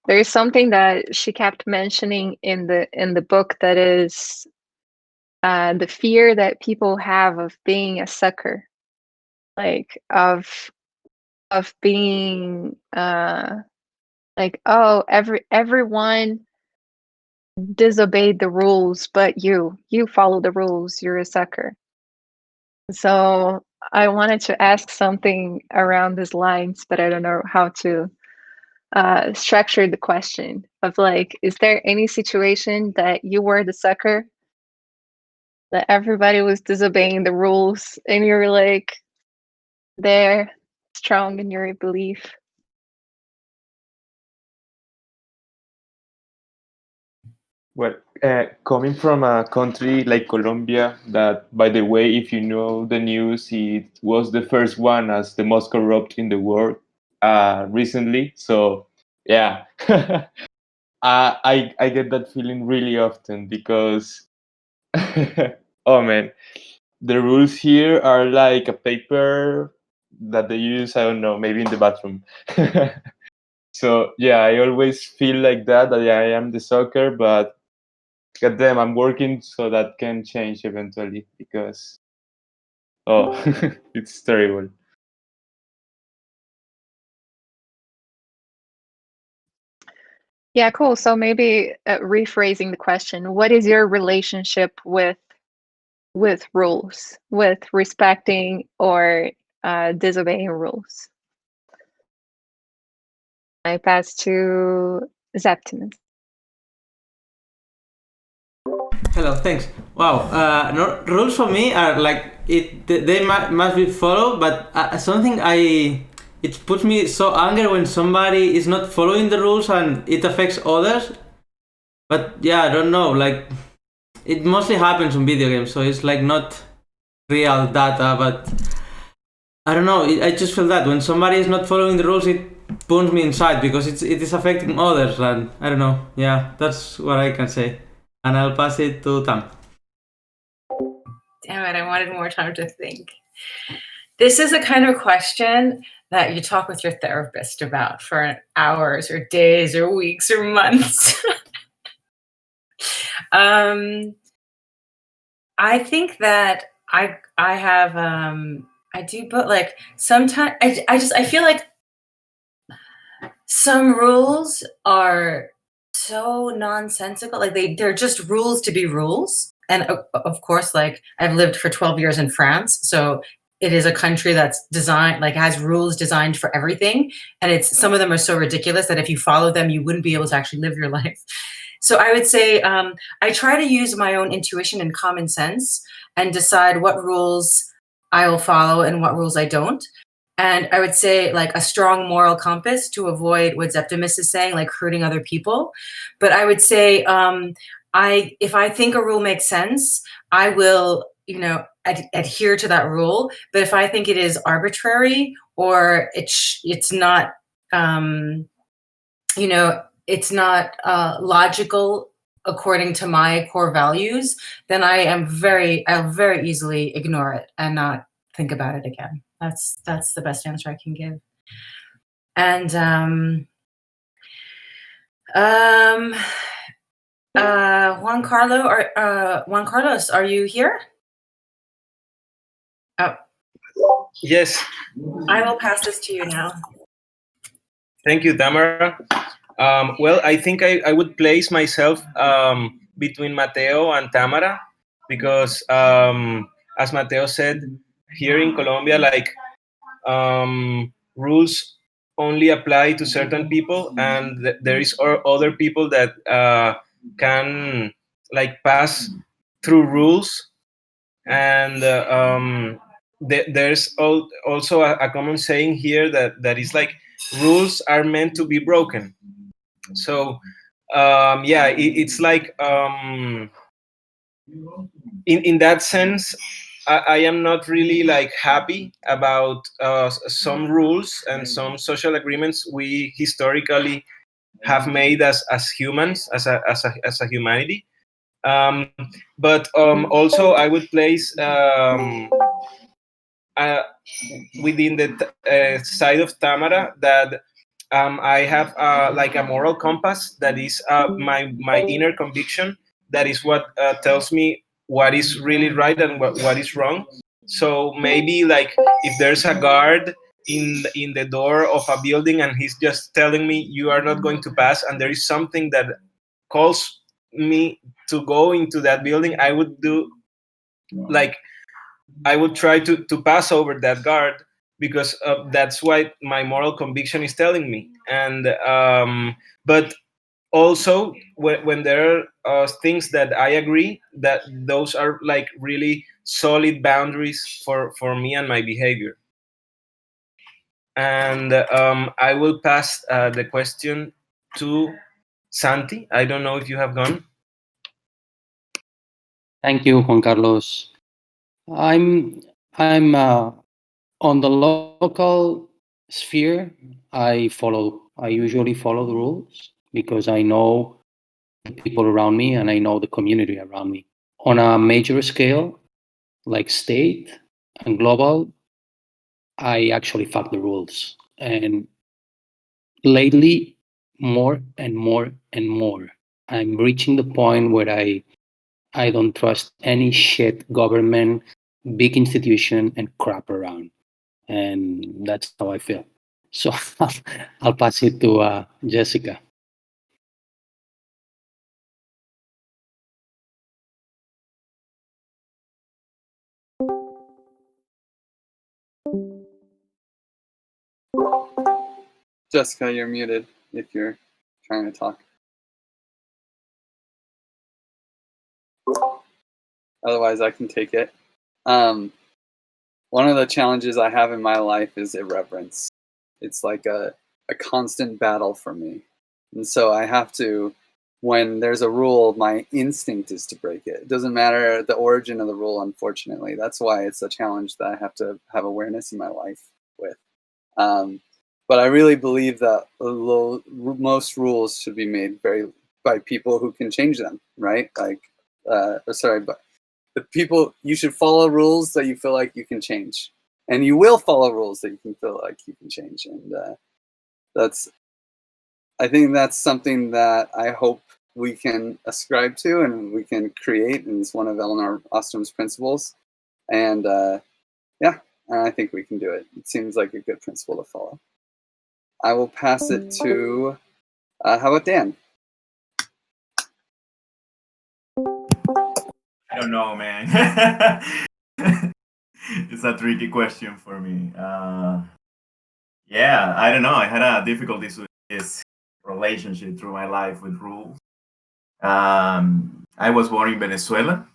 There's something that she kept mentioning in the book that is the fear that people have of being a sucker, like of being like, oh, everyone disobeyed the rules, but you follow the rules, you're a sucker. So I wanted to ask something around these lines, but I don't know how to structure the question of like, is there any situation that you were the sucker, that everybody was disobeying the rules and you're like there, strong in your belief? Well, coming from a country like Colombia, that, by the way, if you know the news, it was the first one as the most corrupt in the world recently. So, yeah, I get that feeling really often because, oh man, the rules here are like a paper that they use, I don't know, maybe in the bathroom. So, yeah, I always feel like that I am the sucker, but God damn, I'm working so that can change eventually because, oh, it's terrible. Yeah, cool. So maybe rephrasing the question, what is your relationship with rules, with respecting or disobeying rules? I pass to Septimus. Hello, thanks. Wow, no, rules for me are like they must be followed, but something it puts me so angry when somebody is not following the rules and it affects others. But yeah, I don't know, like it mostly happens on video games, so it's like not real data, but I don't know. I just feel that when somebody is not following the rules, it burns me inside because it is affecting others, and I don't know. Yeah, that's what I can say, and I'll pass it to Tam. Damn it, I wanted more time to think. This is a kind of question that you talk with your therapist about for hours or days or weeks or months. I think that I have I do, but like sometimes I feel like some rules are so nonsensical, like they're just rules to be rules. And of course, like I've lived for 12 years in France, so it is a country that's designed, like has rules designed for everything. And some of them are so ridiculous that if you follow them, you wouldn't be able to actually live your life. So I would say I try to use my own intuition and common sense and decide what rules I will follow and what rules I don't. And I would say like a strong moral compass to avoid what Septimus is saying, like hurting other people. But I would say if I think a rule makes sense, I will, adhere to that rule. But if I think it is arbitrary or it's not, it's not logical according to my core values, then I'll very easily ignore it and not think about it again. That's the best answer I can give. And Juan Carlos, are you here? Oh. Yes. I will pass this to you now. Thank you, Tamara. Well, I think I would place myself between Mateo and Tamara because, as Mateo said, here in Colombia, like rules only apply to certain people, and there is other people that can like pass through rules, and there's also a common saying here that is like rules are meant to be broken. So it's like in that sense, I am not really like happy about some rules and some social agreements we historically have made as humans, as a humanity. But also I would place within the side of Tamara that I have like a moral compass that is my inner conviction. That is what tells me what is really right and what is wrong. So maybe like if there's a guard in the door of a building and he's just telling me you are not going to pass, and there is something that calls me to go into that building, I would do like I would try to pass over that guard because that's what my moral conviction is telling me. And but also when there are things that I agree that those are like really solid boundaries for me and my behavior. And I will pass the question to Santi. I don't know if you have gone. Thank you, Juan Carlos. I'm on the local sphere. I usually follow the rules because I know the people around me and I know the community around me. On a major scale, like state and global, I actually fuck the rules. And lately, more and more and more, I'm reaching the point where I don't trust any shit government, big institution, and crap around. And that's how I feel. So I'll pass it to Jessica. Jessica, you're muted if you're trying to talk. Otherwise, I can take it. One of the challenges I have in my life is irreverence. It's like a constant battle for me. And so I have to, when there's a rule, my instinct is to break it. It doesn't matter the origin of the rule, unfortunately. That's why it's a challenge that I have to have awareness in my life with. But I really believe that most rules should be made by people who can change them, right? Like, but the people, you should follow rules that you feel like you can change. And you will follow rules that you can feel like you can change. And I think that's something that I hope we can ascribe to and we can create. And it's one of Eleanor Ostrom's principles. And yeah, I think we can do it. It seems like a good principle to follow. I will pass it to, how about Dan? I don't know, man. It's a tricky question for me. Yeah, I don't know. I had a difficulties with this relationship through my life with rules. I was born in Venezuela.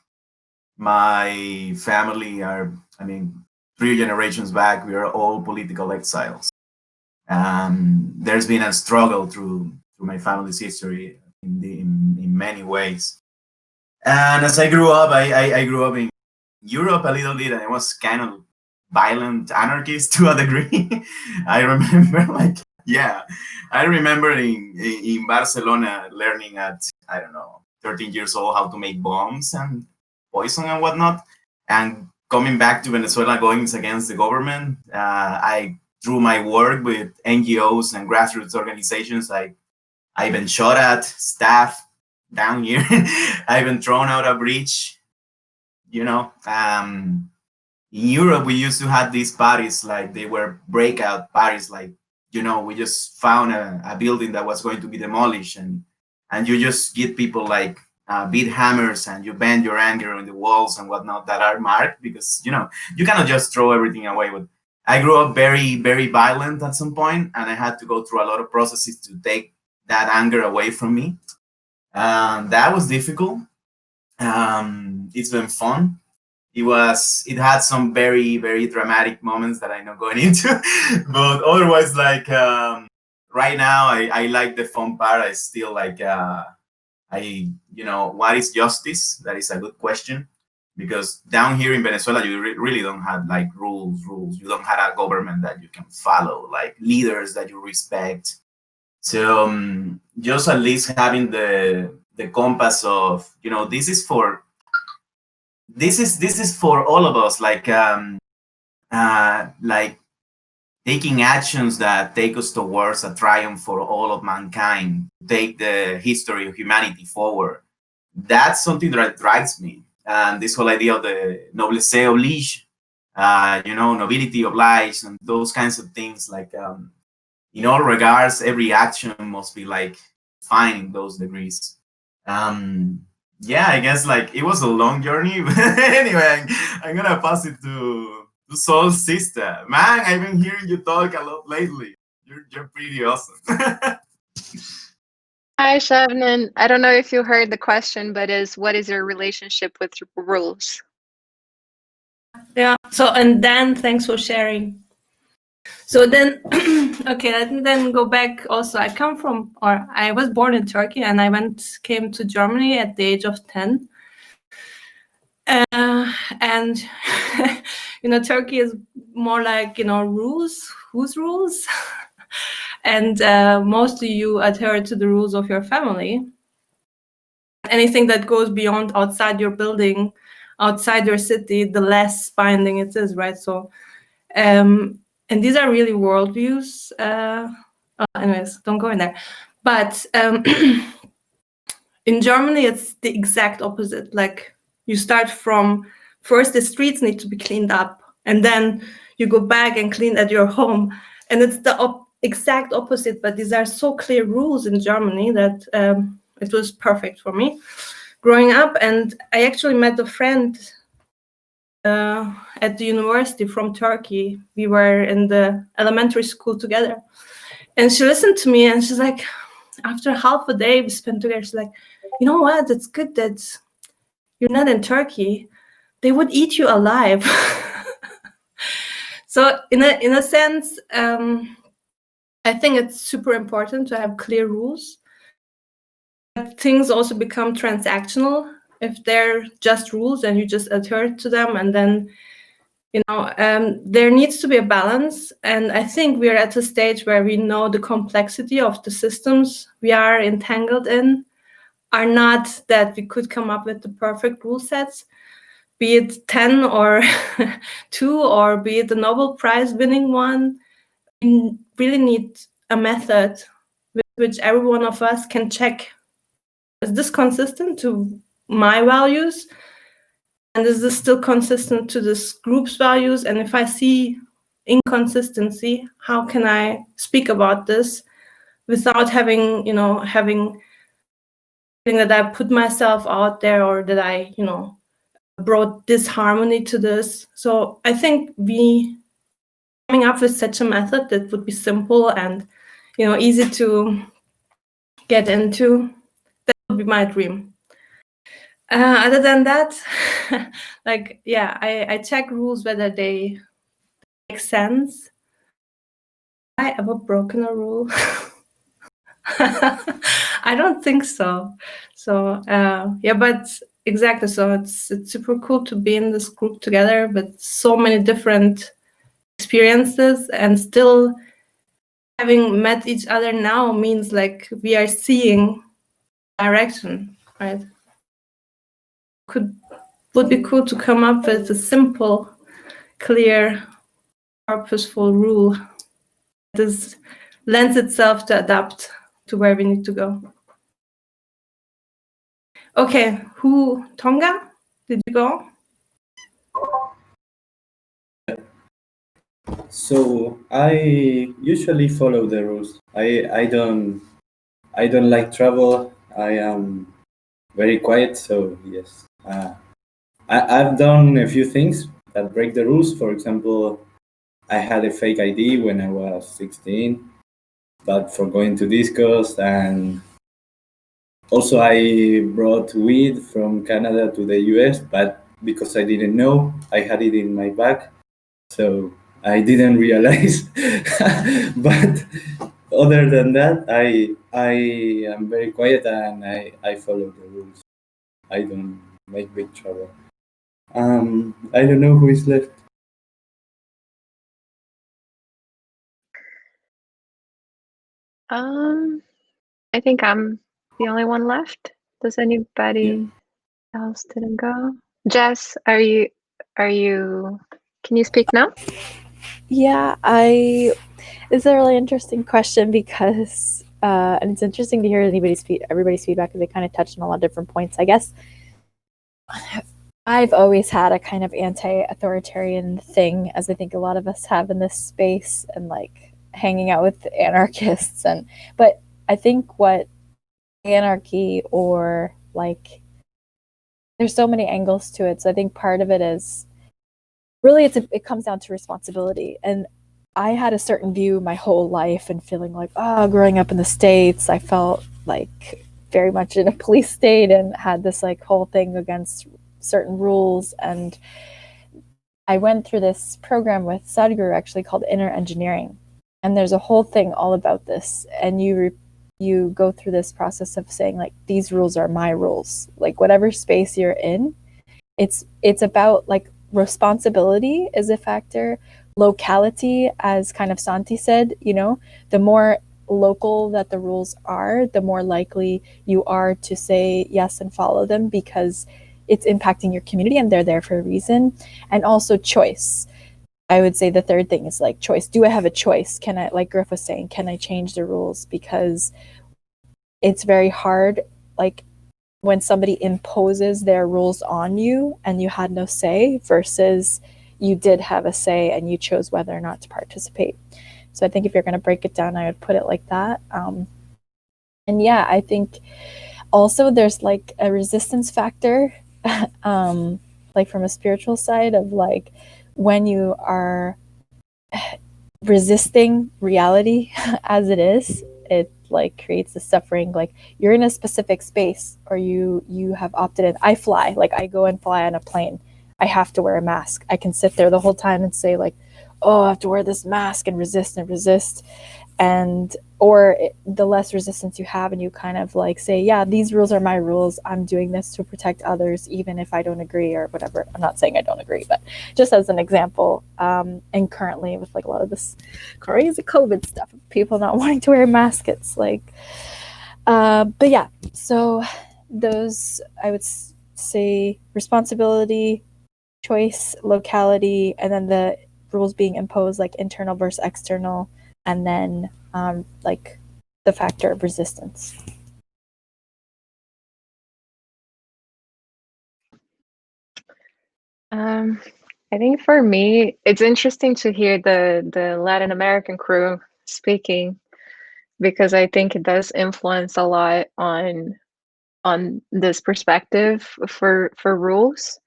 My family are, 3 generations back, we are all political exiles. There's been a struggle through my family's history in many ways. And as I grew up, I grew up in Europe a little bit, and I was kind of violent anarchist to a degree. I remember, I remember in Barcelona learning at, 13 years old how to make bombs and poison and whatnot. And coming back to Venezuela, going against the government, I through my work with NGOs and grassroots organizations, I've been shot at, staff down here. I've been thrown out a bridge. In Europe, we used to have these parties, like they were breakout parties, like, we just found a building that was going to be demolished, and you just get people like beat hammers and you bend your anger on the walls and whatnot that are marked because, you cannot just throw everything away. But I grew up very, very violent at some point, and I had to go through a lot of processes to take that anger away from me. That was difficult. It's been fun. It had some very, very dramatic moments that I'm not going into, but otherwise, like, right now, I like the fun part. I still like, what is justice? That is a good question, because down here in Venezuela, you really don't have like rules. You don't have a government that you can follow, like leaders that you respect. So just at least having the compass of, this is for all of us. Like, like taking actions that take us towards a triumph for all of mankind, take the history of humanity forward. That's something that drives me. And this whole idea of the noblesse oblige, nobility obliges, and those kinds of things. Like, in all regards, every action must be like fine in those degrees. Yeah, I guess like it was a long journey, but anyway, I'm gonna pass it to Soul's sister. Man, I've been hearing you talk a lot lately. You're pretty awesome. Hi, Shavnan. I don't know if you heard the question, but what is your relationship with rules? Yeah. So, and Dan, thanks for sharing. So then, okay, let me then go back. Also, I was born in Turkey, and I came to Germany at the age of 10. And Turkey is more like rules. Whose rules? And mostly you adhere to the rules of your family. Anything that goes beyond outside your building, outside your city, the less binding it is, right? So, and these are really worldviews. Anyways, don't go in there. But in Germany, it's the exact opposite. Like, you start from first the streets need to be cleaned up, and then you go back and clean at your home. And it's the exact opposite, but these are so clear rules in Germany that it was perfect for me growing up. And I actually met a friend at the university from Turkey. We were in the elementary school together. And she listened to me, and she's like, after half a day we spent together, she's like, you know what? It's good that you're not in Turkey. They would eat you alive. So in a sense, I think it's super important to have clear rules. But things also become transactional if they're just rules and you just adhere to them, and then there needs to be a balance. And I think we're at a stage where we know the complexity of the systems we are entangled in are not that we could come up with the perfect rule sets, be it 10 or 2, or be it the Nobel Prize winning one. We really need a method with which every one of us can check, is this consistent to my values? And is this still consistent to this group's values? And if I see inconsistency, how can I speak about this without having that I put myself out there, or that I, brought disharmony to this? So I think coming up with such a method that would be simple and, easy to get into, that would be my dream. Other than that, I check rules whether they make sense. Have I ever broken a rule? I don't think so. So but exactly. So it's super cool to be in this group together with so many different experiences, and still having met each other now means like we are seeing direction, right? Would be cool to come up with a simple, clear, purposeful rule that lends itself to adapt to where we need to go. Okay, Tonga? Did you go? So I usually follow the rules. I don't like trouble. I am very quiet, so yes. I've done a few things that break the rules. For example, I had a fake ID when I was 16, but for going to discos, and also I brought weed from Canada to the US, but because I didn't know, I had it in my bag, so I didn't realize. But other than that, I am very quiet, and I follow the rules. I don't make big trouble. I don't know who is left. I think I'm the only one left. Does anybody else didn't go? Jess, are you Can you speak now? Yeah, it's a really interesting question because, and it's interesting to hear everybody's feedback because they kind of touched on a lot of different points. I guess I've always had a kind of anti-authoritarian thing, as I think a lot of us have in this space, and like hanging out with anarchists. But I think what anarchy, or like, there's so many angles to it. So I think part of it is really it comes down to responsibility. And I had a certain view my whole life, and feeling like, growing up in the States, I felt like very much in a police state and had this like whole thing against certain rules. And I went through this program with Sadhguru actually called Inner Engineering. And there's a whole thing all about this. And you go through this process of saying like, these rules are my rules. Like whatever space you're in, it's about like responsibility is a factor. Locality, as kind of Santi said, the more local that the rules are, the more likely you are to say yes and follow them, because it's impacting your community and they're there for a reason. And also choice. I would say the third thing is like choice. Do I have a choice? Can I, like Griff was saying, can I change the rules? Because it's very hard, like when somebody imposes their rules on you and you had no say, versus you did have a say and you chose whether or not to participate. So I think if you're going to break it down, I would put it like that. And yeah, I think also there's like a resistance factor, like from a spiritual side of like when you are resisting reality as it is, it like creates the suffering. Like you're in a specific space, or you have opted in. I fly, like I go and fly on a plane. I have to wear a mask. I can sit there the whole time and say like, I have to wear this mask and resist. And the less resistance you have, and you kind of like say, yeah, these rules are my rules. I'm doing this to protect others, even if I don't agree or whatever. I'm not saying I don't agree, but just as an example. And currently with like a lot of this crazy COVID stuff, people not wanting to wear a mask, it's like, but yeah, so those, I would say responsibility, choice, locality, and then the rules being imposed, like internal versus external, and then like the factor of resistance. I think for me, it's interesting to hear the Latin American crew speaking, because I think it does influence a lot on this perspective for rules.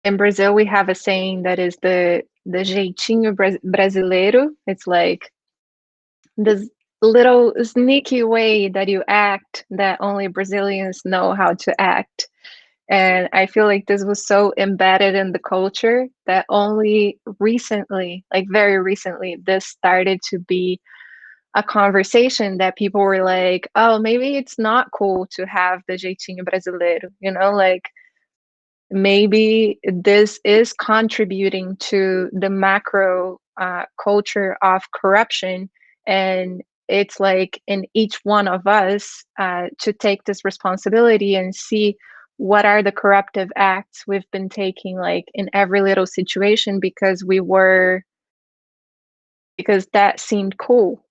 In Brazil, we have a saying that is the jeitinho brasileiro. It's like this little sneaky way that you act that only Brazilians know how to act. And I feel like this was so embedded in the culture that only recently, like very recently, this started to be a conversation that people were like, oh, maybe it's not cool to have the jeitinho brasileiro, like maybe this is contributing to the macro culture of corruption. And it's like in each one of us to take this responsibility and see what are the corruptive acts we've been taking, like in every little situation, because that seemed cool,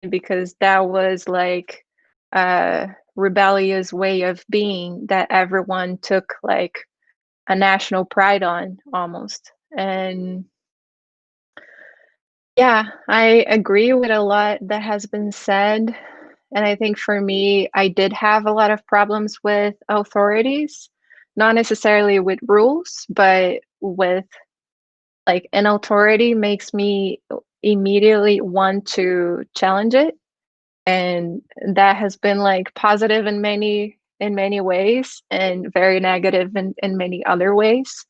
because that was like a rebellious way of being that everyone took like a national pride on almost. And yeah, I agree with a lot that has been said. And I think for me, I did have a lot of problems with authorities, not necessarily with rules, but with like an authority makes me immediately want to challenge it. And that has been like positive in many ways, and very negative in many other ways.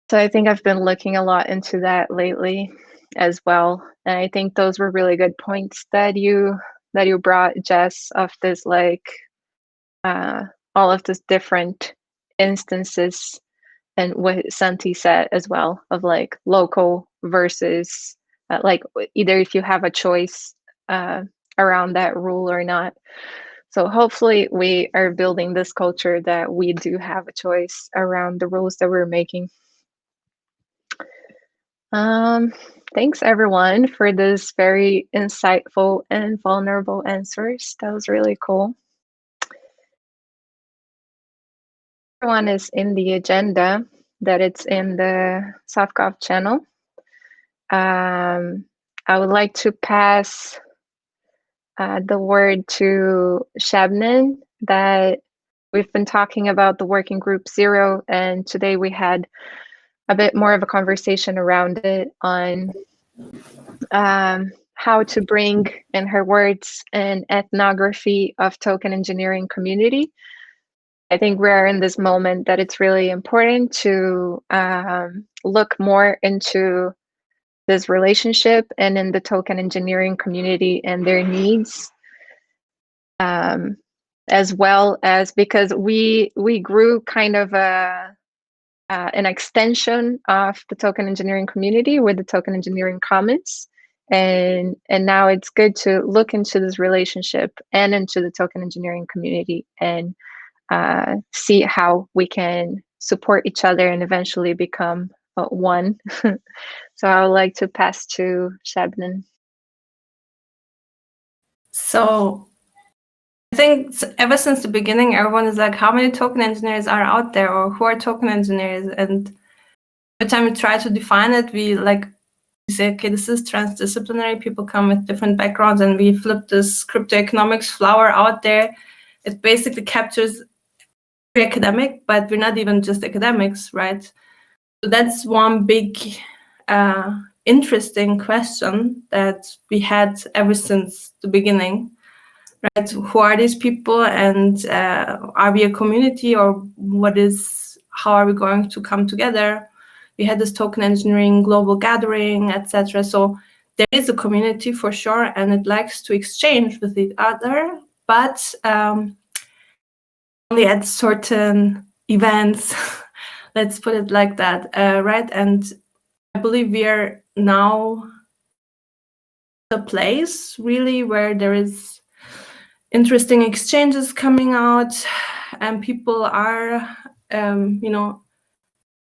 So I think I've been looking a lot into that lately as well. And I think those were really good points that you brought, Jess, of this like all of these different instances, and what Santi said as well, of like local versus like either if you have a choice around that rule or not. So hopefully we are building this culture that we do have a choice around the rules that we're making. Thanks everyone for this very insightful and vulnerable answers. That was really cool. Everyone is in the agenda that it's in the Softgov channel. I would like to pass the word to Shabnan, that we've been talking about the working group 0, and today we had a bit more of a conversation around it on how to bring, in her words, an ethnography of token engineering community. I think we're in this moment that it's really important to look more into this relationship and in the token engineering community and their needs, as well as because we grew kind of an extension of the token engineering community with the token engineering commons, and now it's good to look into this relationship and into the token engineering community and see how we can support each other and eventually become one. So I would like to pass to Shabnan. So I think ever since the beginning, everyone is like, how many token engineers are out there, or who are token engineers? And every time we try to define it, we say, okay, this is transdisciplinary. People come with different backgrounds, and we flip this crypto economics flower out there. It basically captures academic, but we're not even just academics, right? So that's one big interesting question that we had ever since the beginning, right? Who are these people, and are we a community, or how are we going to come together? We had this token engineering global gathering, etc. So there is a community for sure, and it likes to exchange with each other, but only at certain events. Let's put it like that, right? And I believe we are now a place really where there is interesting exchanges coming out, and people are,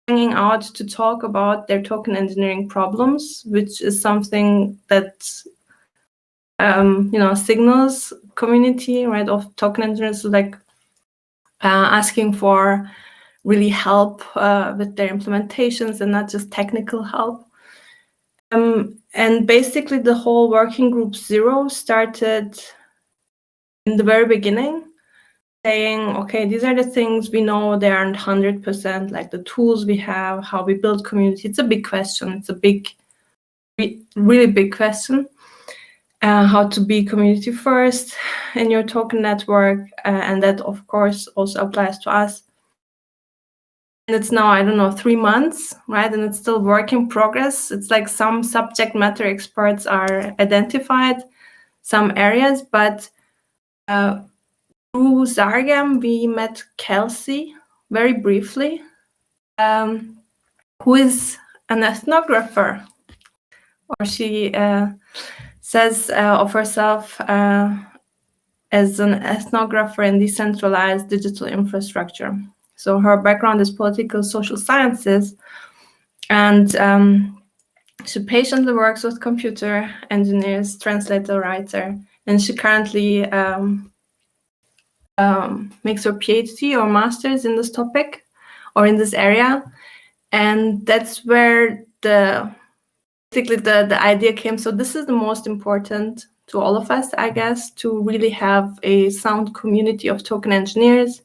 hanging out to talk about their token engineering problems, which is something that, signals community, right, of token engineers, like asking for really help with their implementations and not just technical help. And basically the whole working group 0 started in the very beginning, saying, okay, these are the things we know, they aren't 100%, like the tools we have, how we build community. It's a big question. It's a big, really big question. How to be community first in your token network. And that, of course, also applies to us. And it's now, I don't know, 3 months, right? And it's still work in progress. It's like some subject matter experts are identified, some areas, but through Zargam, we met Kelsey very briefly, who is an ethnographer, or she says of herself as an ethnographer in decentralized digital infrastructure. So her background is political social sciences, and she patiently works with computer engineers, translator, writer, and she currently makes her PhD or master's in this topic or in this area. And that's where basically the idea came. So this is the most important to all of us, I guess, to really have a sound community of token engineers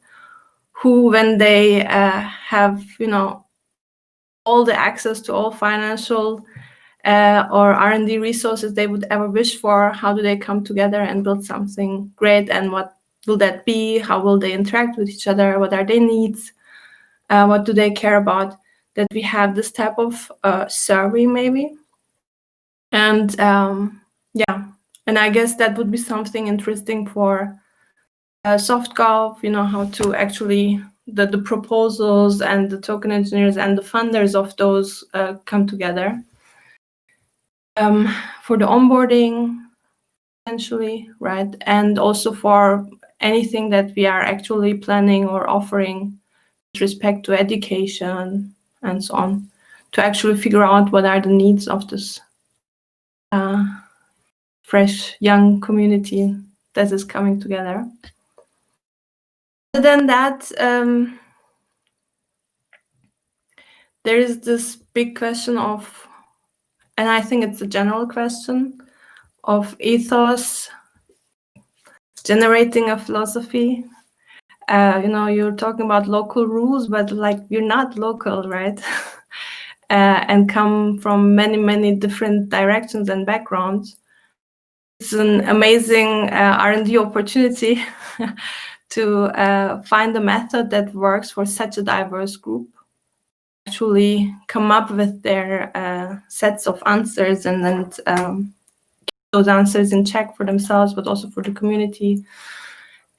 who, when they have, all the access to all financial or R&D resources they would ever wish for, how do they come together and build something great? And what will that be? How will they interact with each other? What are their needs? What do they care about? That we have this type of survey maybe. And and I guess that would be something interesting for Softgov, how to actually, the proposals and the token engineers and the funders of those come together. For the onboarding, essentially, right? And also for anything that we are actually planning or offering with respect to education and so on. to actually figure out what are the needs of this fresh young community that is coming together. Other than that, there is this big question of, and I think it's a general question, of ethos generating a philosophy. You're talking about local rules, but like you're not local, right? And come from many different directions and backgrounds. It's an amazing R&D opportunity to find a method that works for such a diverse group. Actually come up with their sets of answers and then keep those answers in check for themselves, but also for the community.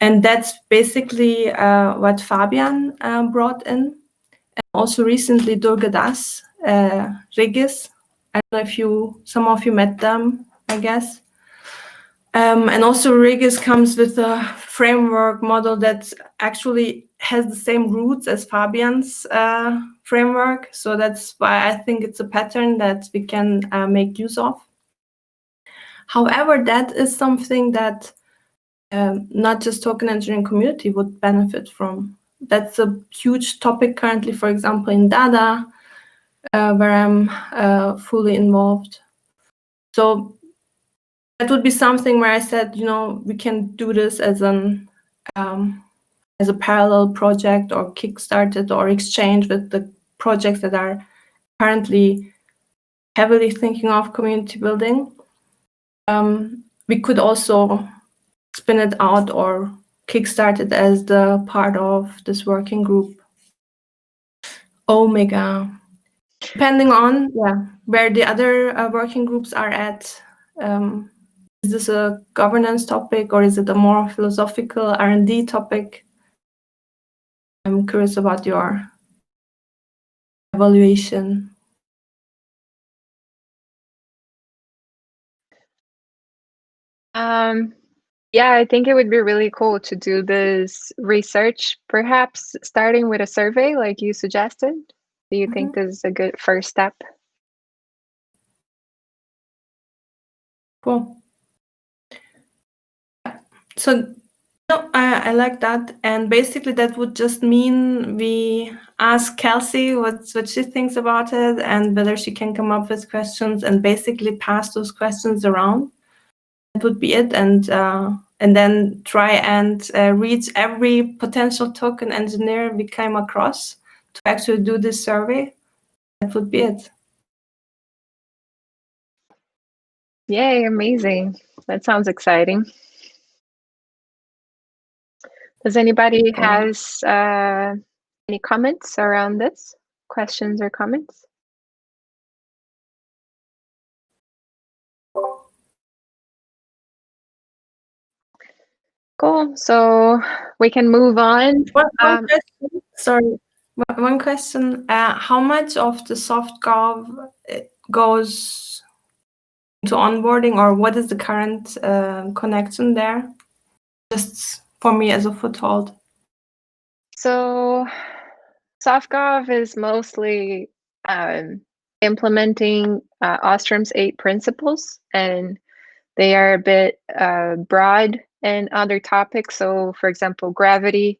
And that's basically what Fabian brought in. And also recently Durga Das, Regis. I don't know if some of you met them, I guess. And also Regis comes with a framework model that actually has the same roots as Fabian's framework. So that's why I think it's a pattern that we can make use of. However, that is something that not just token engineering community would benefit from. That's a huge topic currently, for example, in Dada, where I'm fully involved. So that would be something where I said, we can do this as a parallel project or kickstarted or exchange with the projects that are currently heavily thinking of community building. We could also spin it out or kickstart it as the part of this working group. Omega. Depending on where the other working groups are at. Is this a governance topic or is it a more philosophical R&D topic? I'm curious about your evaluation. Yeah, I think it would be really cool to do this research, perhaps starting with a survey like you suggested. Do you think this is a good first step? Cool. So I like that. And basically that would just mean we ask Kelsey what she thinks about it and whether she can come up with questions and basically pass those questions around. That would be it. And then try and reach every potential token engineer we came across to actually do this survey. That would be it. Yay, amazing. That sounds exciting. Does anybody has any comments around this? Questions or comments? Cool. So we can move on. One question. Sorry. One question. How much of the Softgov goes into onboarding, or what is the current connection there? Just for me as a foothold. So Softgov is mostly implementing Ostrom's 8 principles, and they are a bit broad in other topics. So, for example, gravity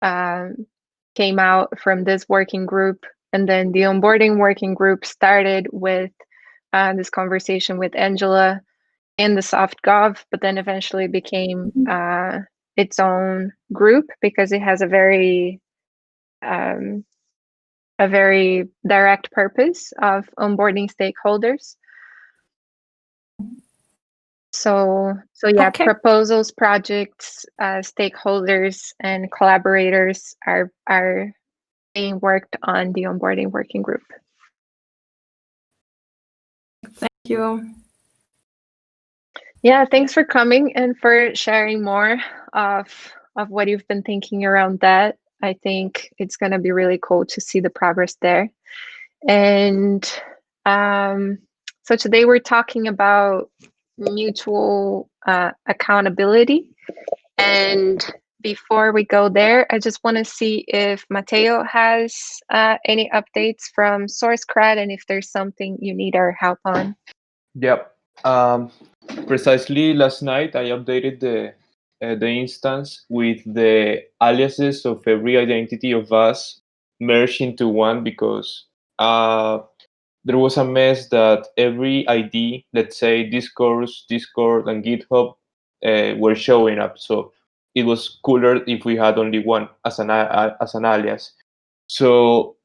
came out from this working group, and then the onboarding working group started with this conversation with Angela in the Softgov, but then eventually became its own group because it has a very direct purpose of onboarding stakeholders. So yeah, Okay. proposals, projects, stakeholders, and collaborators are being worked on the onboarding working group. Thank you. Yeah, thanks for coming and for sharing more of what you've been thinking around that. I think it's going to be really cool to see the progress there. And so today we're talking about mutual accountability and before we go there, I just want to see if Mateo has any updates from Sourcecred and if there's something you need our help on. Yep. Precisely last night, I updated the instance with the aliases of every identity of us merged into one, because there was a mess that every ID, let's say Discord, and GitHub, were showing up. So it was cooler if we had only one as an alias. So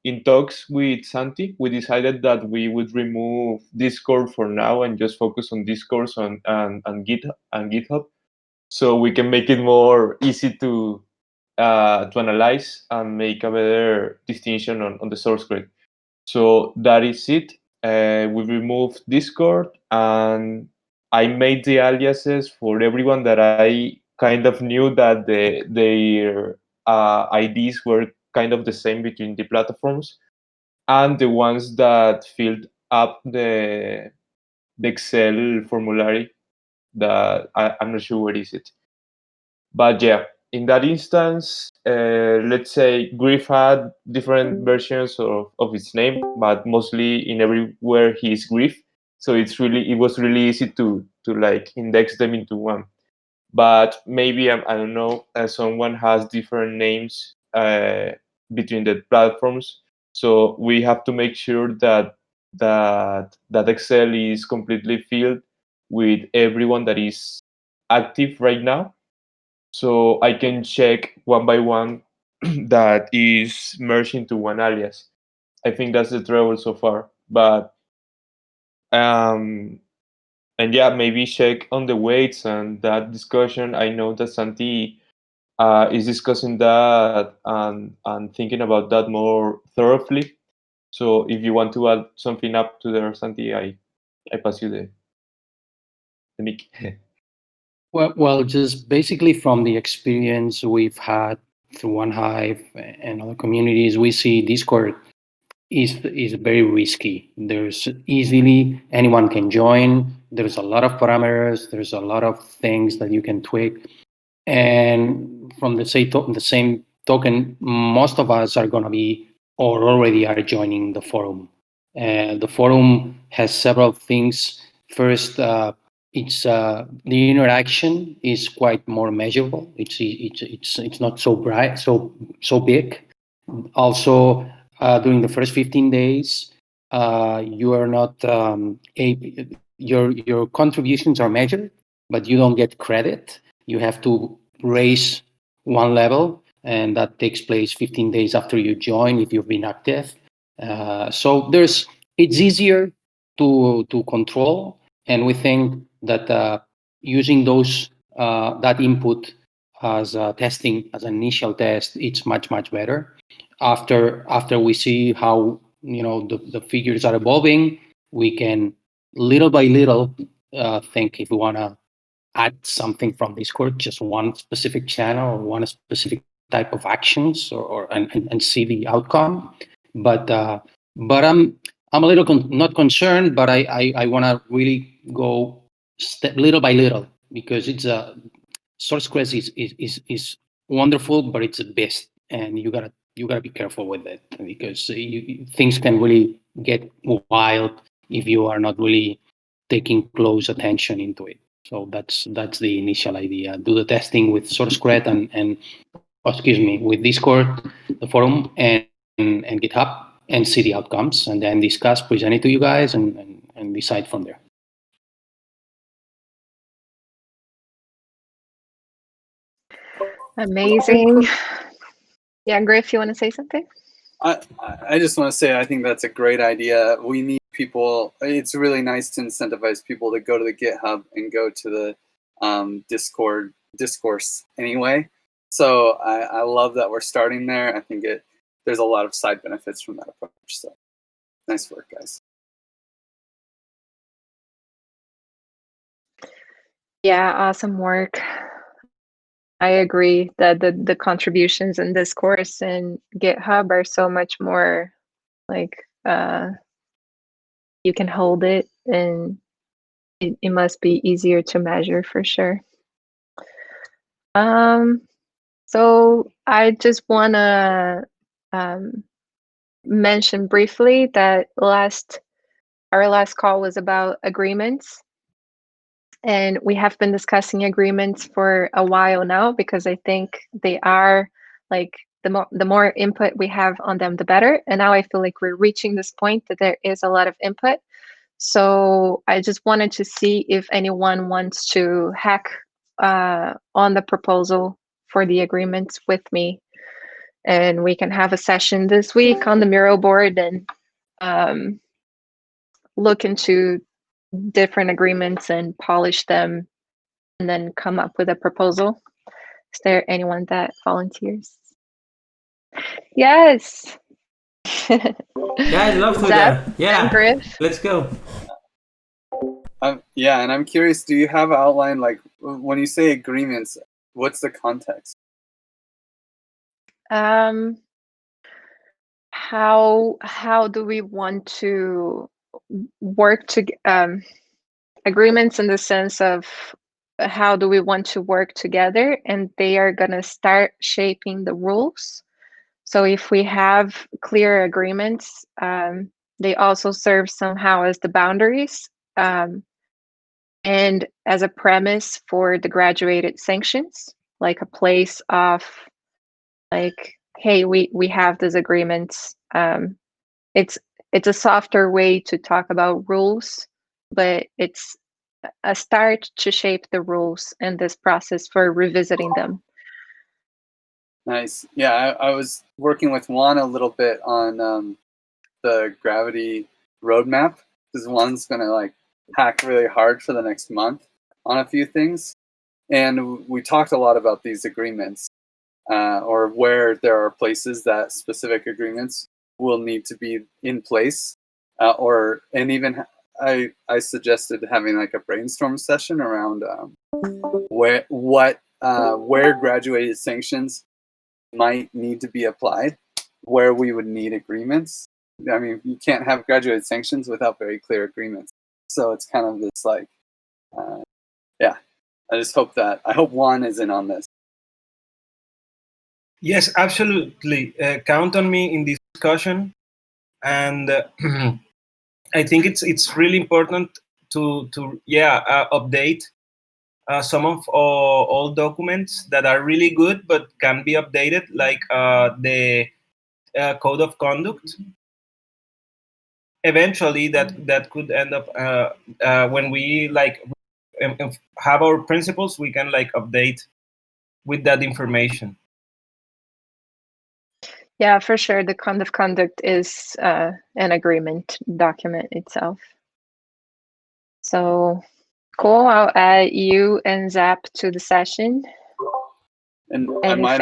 in talks with Santi, we decided that we would remove Discord for now and just focus on Discord and GitHub, so we can make it more easy to analyze and make a better distinction on the source code. So that is it. We removed Discord, and I made the aliases for everyone that I kind of knew that their IDs were kind of the same between the platforms, and the ones that filled up the Excel formulary that I'm not sure what is it. But yeah, in that instance, let's say Griff had different versions of its name, but mostly in everywhere he's Griff. So it was really easy to like index them into one. But maybe I don't know, someone has different names between the platforms. So we have to make sure that Excel is completely filled with everyone that is active right now, so I can check one by one that is merged into one alias. I think that's the trouble so far. But and yeah, maybe check on the weights and that discussion. I know that Santi is discussing that and thinking about that more thoroughly. So if you want to add something up to there, Santi, I pass you the mic. Well, just basically from the experience we've had through OneHive and other communities, we see Discord is very risky. There's easily anyone can join. There's a lot of parameters. There's a lot of things that you can tweak. And from the same token, most of us are going to be or already are joining the forum. The forum has several things. First, it's the interaction is quite more measurable. It's not so bright, so big. Also, during the first 15 days, you are not your contributions are measured, but you don't get credit. You have to raise one level, and that takes place 15 days after you join if you've been active. So it's easier to control, and we think that using those that input as testing, as an initial test, it's much better. After we see how the figures are evolving, we can little by little think if we want to add something from Discord, just one specific channel or one specific type of actions, and see the outcome. But I'm a little not concerned, but I want to really go little by little, because it's Sourcecred is wonderful, but it's a beast, and you gotta be careful with it, because things can really get wild if you are not really taking close attention into it. So that's the initial idea. Do the testing with Sourcecred and with Discord, the forum, and GitHub, and see the outcomes, and then discuss, present it to you guys, and decide from there. Amazing. Yeah, Griff, you want to say something? I just want to say I think that's a great idea. We need people. It's really nice to incentivize people to go to the GitHub and go to the Discord discourse anyway. So I love that we're starting there. I think there's a lot of side benefits from that approach. So nice work, guys. Yeah, awesome work. I agree that the contributions in this course and GitHub are so much more like you can hold it, and it must be easier to measure for sure. So I just want to mention briefly that our last call was about agreements. And we have been discussing agreements for a while now because I think they are like the more input we have on them, the better. And now I feel like we're reaching this point that there is a lot of input. So I just wanted to see if anyone wants to hack on the proposal for the agreements with me. And we can have a session this week on the mural board and look into different agreements and polish them and then come up with a proposal. Is there anyone that volunteers? Yes. Yeah, I'd love to. Zap Yeah, and Griff. let's go. Yeah, and I'm curious, do you have an outline, like when you say agreements, what's the context? How do we want to work to agreements in the sense of how do we want to work together, and they are going to start shaping the rules. So if we have clear agreements, they also serve somehow as the boundaries and as a premise for the graduated sanctions, like a place of like, hey, we have these agreements. It's a softer way to talk about rules, but it's a start to shape the rules and this process for revisiting them. Nice. Yeah, I was working with Juan a little bit on the gravity roadmap because Juan's gonna like hack really hard for the next month on a few things, and we talked a lot about these agreements or where there are places that specific agreements will need to be in place, and even I suggested having like a brainstorm session around where graduated sanctions might need to be applied, where we would need agreements. I mean, you can't have graduated sanctions without very clear agreements. So it's kind of this like, yeah. I hope Juan is in on this. Yes, absolutely. Count on me in this discussion, and I think it's really important to update some of old documents that are really good but can be updated, like the code of conduct. Eventually, that could end up when we like have our principles, we can like update with that information. Yeah, for sure. The code of conduct is an agreement document itself. So cool. I'll add you and Zap to the session. And I might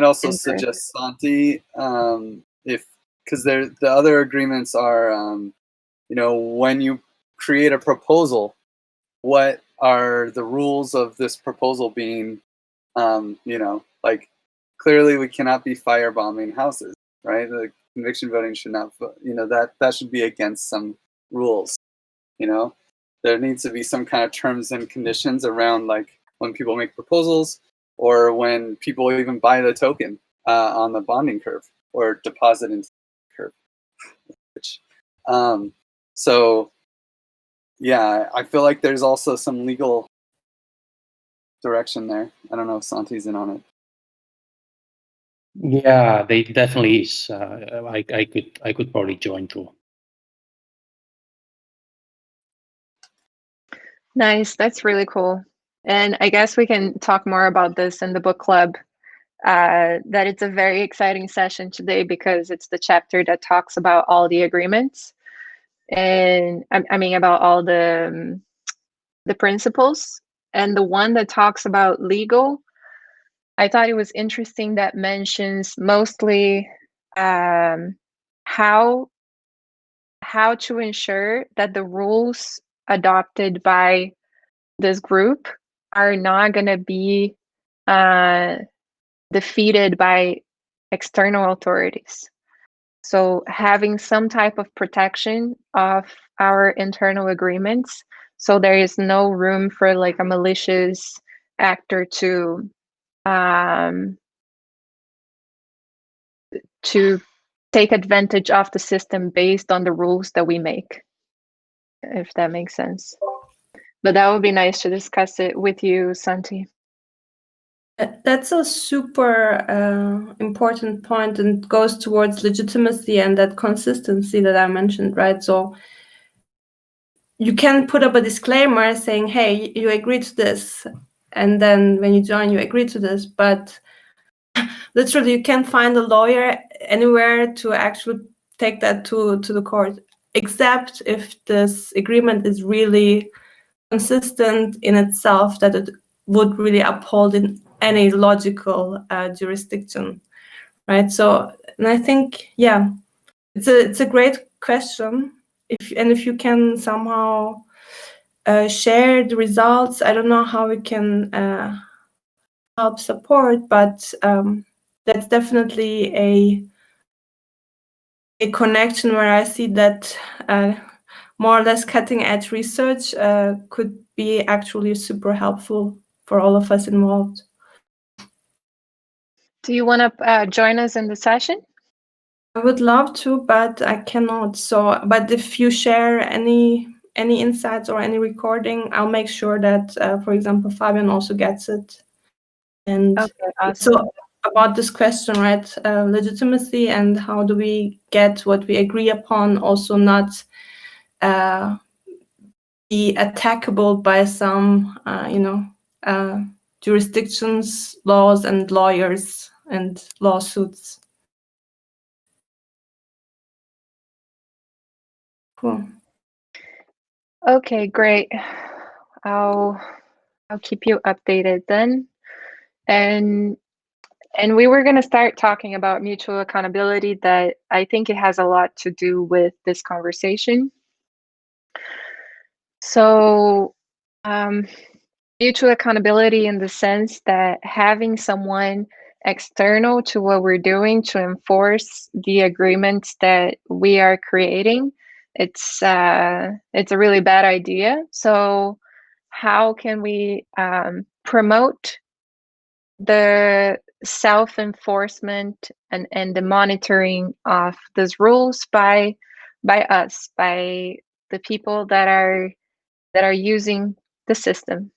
also suggest Santi because the other agreements are when you create a proposal, what are the rules of this proposal being like clearly we cannot be firebombing houses, right? The conviction voting should not, that should be against some rules. There needs to be some kind of terms and conditions around like when people make proposals or when people even buy the token on the bonding curve or deposit into the curve. So yeah, I feel like there's also some legal direction there. I don't know if Santi's in on it. Yeah, they definitely is. I could probably join too. Nice, that's really cool. And I guess we can talk more about this in the book club. That it's a very exciting session today because it's the chapter that talks about all the agreements, and I mean about all the principles. And the one that talks about legal, I thought it was interesting that mentions mostly how to ensure that the rules adopted by this group are not going to be defeated by external authorities. So having some type of protection of our internal agreements, so there is no room for like a malicious actor to take advantage of the system based on the rules that we make, if that makes sense. But that would be nice to discuss it with you, Santi. That's a super important point, and goes towards legitimacy and that consistency that I mentioned, right? So you can put up a disclaimer saying, hey, you agreed to this, and then when you join, you agree to this, but literally you can't find a lawyer anywhere to actually take that to the court, except if this agreement is really consistent in itself, that it would really uphold in any logical jurisdiction, right? So, and I think, yeah, it's a great question. If you can somehow share the results, I don't know how we can help support, but that's definitely a connection where I see that more or less cutting edge research could be actually super helpful for all of us involved. Do you want to join us in the session? I would love to, but I cannot. So, but if you share any insights or any recording, I'll make sure that, for example, Fabian also gets it. And okay, awesome. So about this question, right? Legitimacy, and how do we get what we agree upon, also not be attackable by some, jurisdictions, laws, and lawyers and lawsuits. Cool. Okay, great. I'll keep you updated then. And we were going to start talking about mutual accountability, that I think it has a lot to do with this conversation. So mutual accountability in the sense that having someone external to what we're doing to enforce the agreements that we are creating, it's a really bad idea. So how can we promote the self-enforcement and the monitoring of these rules by us, by the people that are using the system?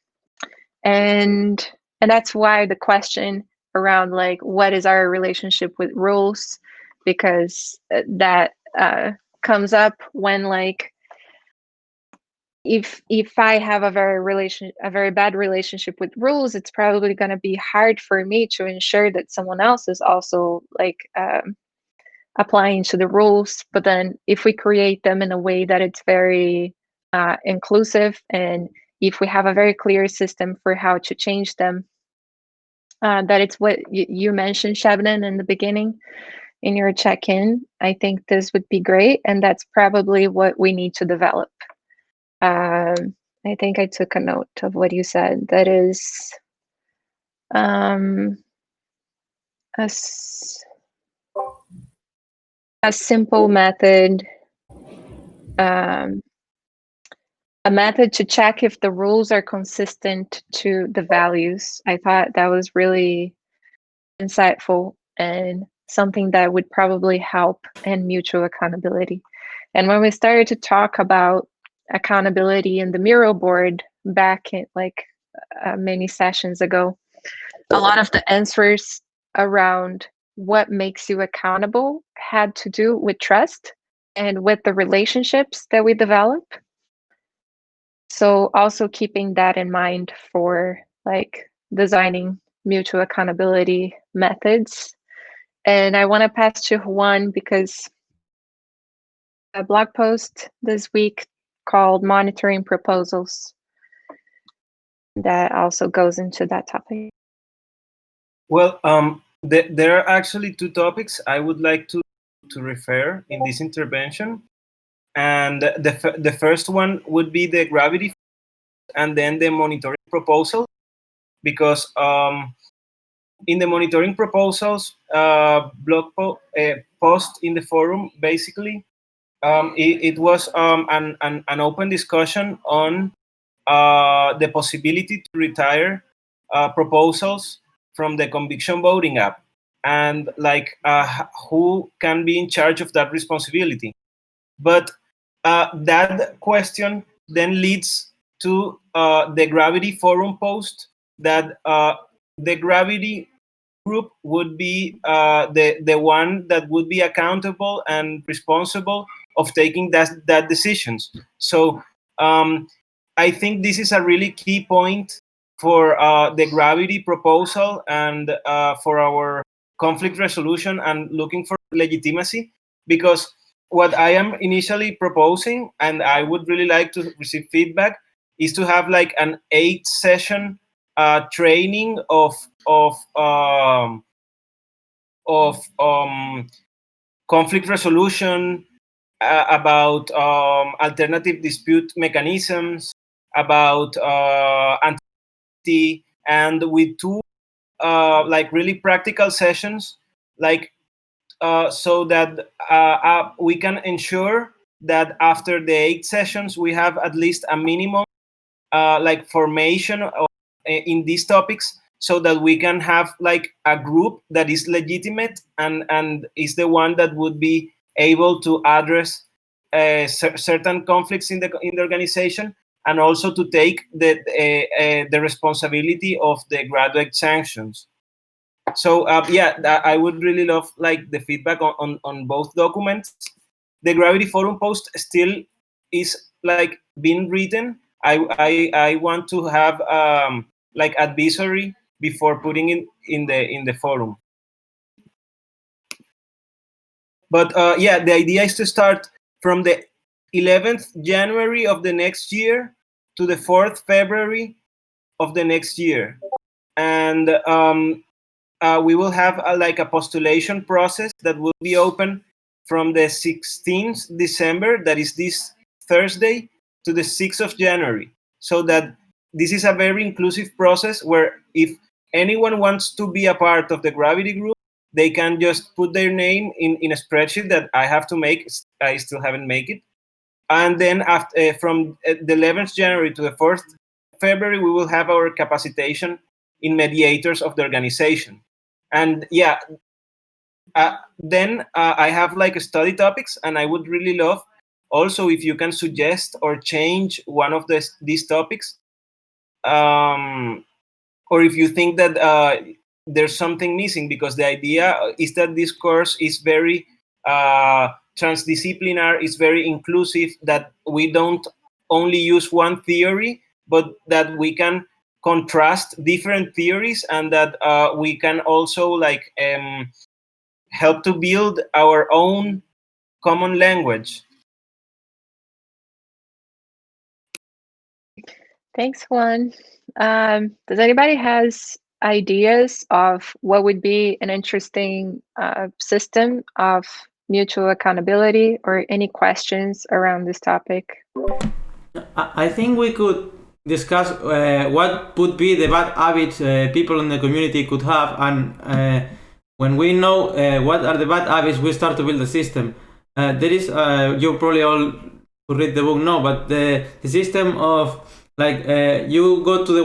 And that's why the question around, like, what is our relationship with rules, because that comes up when, like, if I have a very bad relationship with rules, it's probably going to be hard for me to ensure that someone else is also, like, applying to the rules. But then if we create them in a way that it's very inclusive, and if we have a very clear system for how to change them, that it's what you mentioned, Shabnan, in the beginning in your check-in, I think this would be great, and that's probably what we need to develop. I think I took a note of what you said. That is a simple method, a method to check if the rules are consistent to the values. I thought that was really insightful and something that would probably help in mutual accountability. And when we started to talk about accountability in the mural board back in, like, many sessions ago, a lot of the answers around what makes you accountable had to do with trust and with the relationships that we develop. So also keeping that in mind for, like, designing mutual accountability methods. And I want to pass to Juan, because a blog post this week called Monitoring Proposals that also goes into that topic. Well, there are actually two topics I would like to refer in this intervention. And the first one would be the gravity, and then the monitoring proposal, because in the monitoring proposals blog post in the forum, basically it was an open discussion on the possibility to retire proposals from the conviction voting app, and like who can be in charge of that responsibility. But that question then leads to the Gravity Forum post that the Gravity group would be the one that would be accountable and responsible of taking that decisions. So I think this is a really key point for the Gravity proposal and for our conflict resolution and looking for legitimacy, because what I am initially proposing, and I would really like to receive feedback, is to have like an 8-session training of conflict resolution, about alternative dispute mechanisms, about anti, and with 2 like really practical sessions, like so that we can ensure that after the 8 sessions we have at least a minimum like formation in these topics, so that we can have like a group that is legitimate and is the one that would be able to address certain conflicts in the organization, and also to take the responsibility of the graduate sanctions. So I would really love like the feedback on both documents. The Gravity Forum post still is like being written. I want to have like advisory before putting it in the forum. But the idea is to start from the 11th January of the next year to the 4th February of the next year, and we will have like a postulation process that will be open from the 16th December, that is this Thursday, to the 6th of January. So that this is a very inclusive process where if anyone wants to be a part of the Gravity group, they can just put their name in a spreadsheet that I have to make. I still haven't made it. And then after, from the 11th January to the 4th February, we will have our capacitation in mediators of the organization. And then I have like study topics, and I would really love also if you can suggest or change one of these topics, or if you think that there's something missing, because the idea is that this course is very transdisciplinary, is very inclusive, that we don't only use one theory, but that we can contrast different theories, and that we can also like help to build our own common language. Thanks, Juan. Does anybody has ideas of what would be an interesting system of mutual accountability, or any questions around this topic? I think we could discuss what would be the bad habits people in the community could have, and when we know what are the bad habits, we start to build a system. There is, you probably all who read the book know, but the system of like you go to the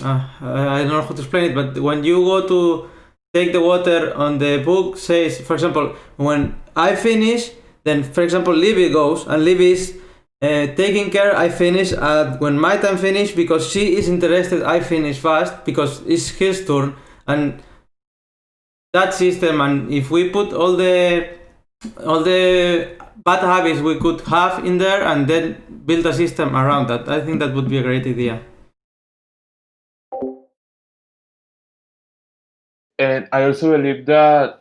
I don't know how to explain it, but when you go to take the water, on the book says, for example, when I finish, then for example Libby goes, and Libby is taking care, I finish when my time finish, because she is interested, I finish fast because it's his turn. And that system, and if we put all the bad habits we could have in there, and then build a system around that, I think that would be a great idea. And I also believe that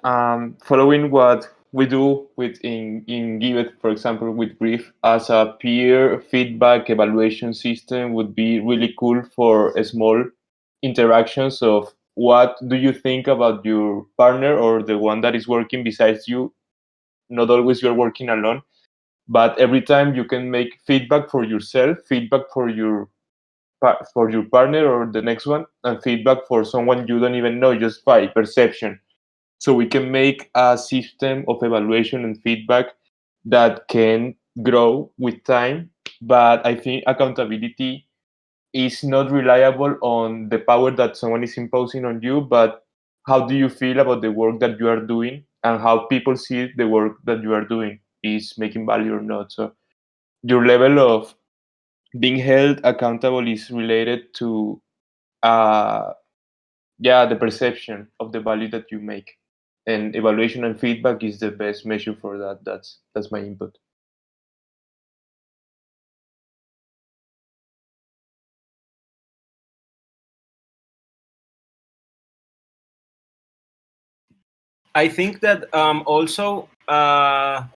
following what we do in Give, for example, with Brief, as a peer feedback evaluation system would be really cool for small interactions of what do you think about your partner or the one that is working besides you. Not always you're working alone, but every time you can make feedback for yourself, feedback for your partner or the next one, and feedback for someone you don't even know, just by perception. So we can make a system of evaluation and feedback that can grow with time. But I think accountability is not reliable on the power that someone is imposing on you, but how do you feel about the work that you are doing and how people see the work that you are doing is making value or not. So your level of being held accountable is related to the perception of the value that you make, and evaluation and feedback is the best measure for that. That's my input. I think that also and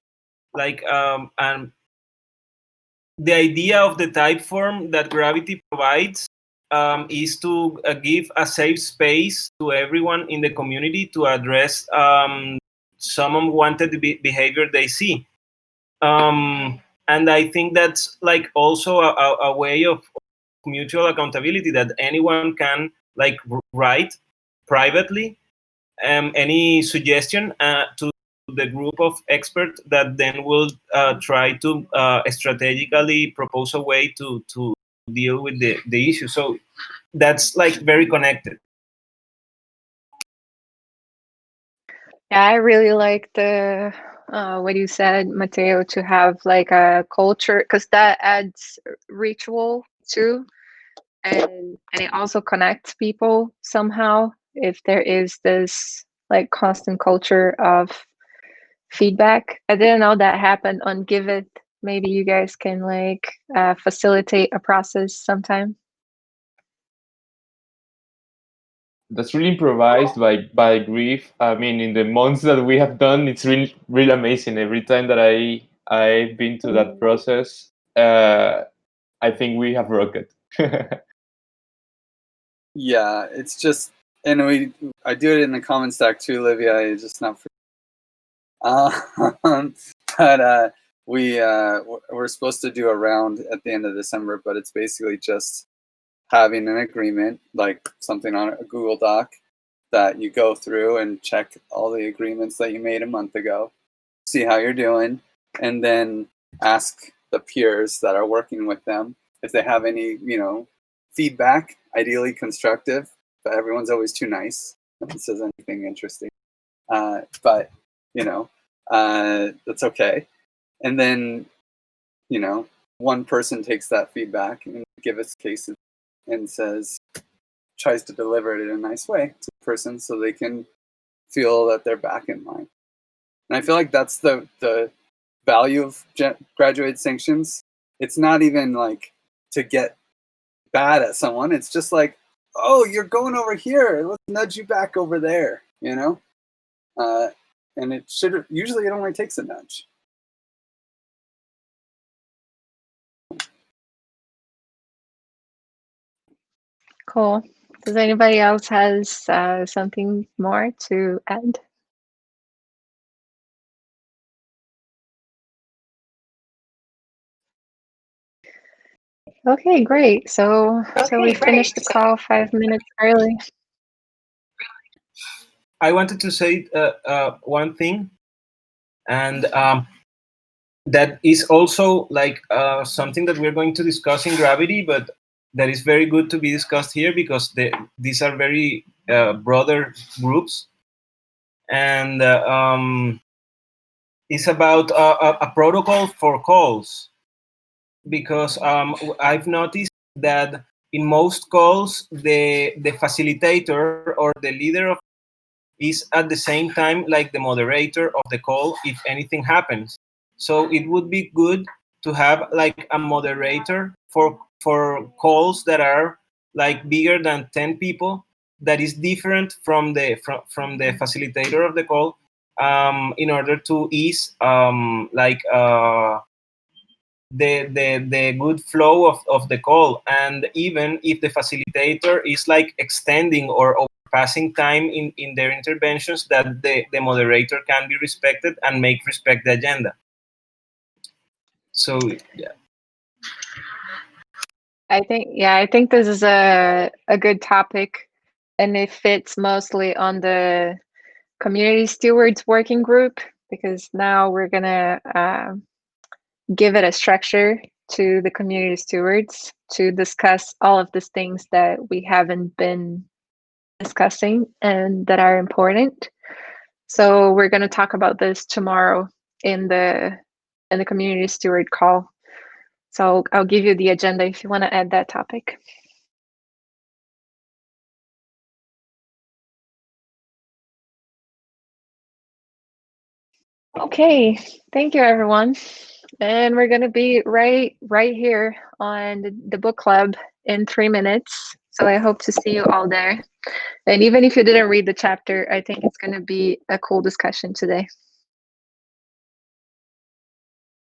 the idea of the type form that Gravity provides is to give a safe space to everyone in the community to address some unwanted behavior they see. And I think that's like also a way of mutual accountability, that anyone can like write privately any suggestion to the group of experts that then will try to strategically propose a way to deal with the issue. So that's like very connected. Yeah, I really like the what you said, Mateo, to have like a culture, because that adds ritual too, and it also connects people somehow if there is this like constant culture of feedback. I didn't know that happened on Give It. Maybe you guys can like facilitate a process sometime. That's really improvised by Grief. I mean, in the months that we have done, it's really amazing. Every time that I've been to that process, I think we have rocket. Yeah, it's just, and I do it in the comment stack too, Livia. I just not. But we're supposed to do a round at the end of December, but it's basically just having an agreement, like something on a Google Doc that you go through and check all the agreements that you made a month ago, see how you're doing, and then ask the peers that are working with them if they have any, feedback, ideally constructive, but everyone's always too nice. No one says anything interesting. But, that's okay. And then, one person takes that feedback and gives its cases and tries to deliver it in a nice way to the person so they can feel that they're back in line. And I feel like that's the value of graduate sanctions. It's not even like to get bad at someone. It's just like, oh, you're going over here. Let's nudge you back over there, and usually it only takes a nudge. Cool. Does anybody else has something more to add? Okay, great. So we finished the call 5 minutes early. I wanted to say one thing, and that is also like something that we're going to discuss in Gravity, but that is very good to be discussed here because these are very broader groups, and it's about a protocol for calls, because I've noticed that in most calls the facilitator or the leader of is at the same time like the moderator of the call if anything happens. So it would be good to have like a moderator for calls that are like bigger than 10 people, that is different from the facilitator of the call, in order to ease the good flow of the call. And even if the facilitator is like extending or overpassing time in their interventions, that the moderator can be respected and respect the agenda. So yeah, I think this is a good topic, and it fits mostly on the community stewards working group, because now we're gonna give it a structure to the community stewards to discuss all of these things that we haven't been discussing and that are important. So we're going to talk about this tomorrow in the community steward call. So I'll give you the agenda if you want to add that topic. Okay, thank you everyone. And we're going to be right here on the book club in 3 minutes. So I hope to see you all there. And even if you didn't read the chapter, I think it's going to be a cool discussion today.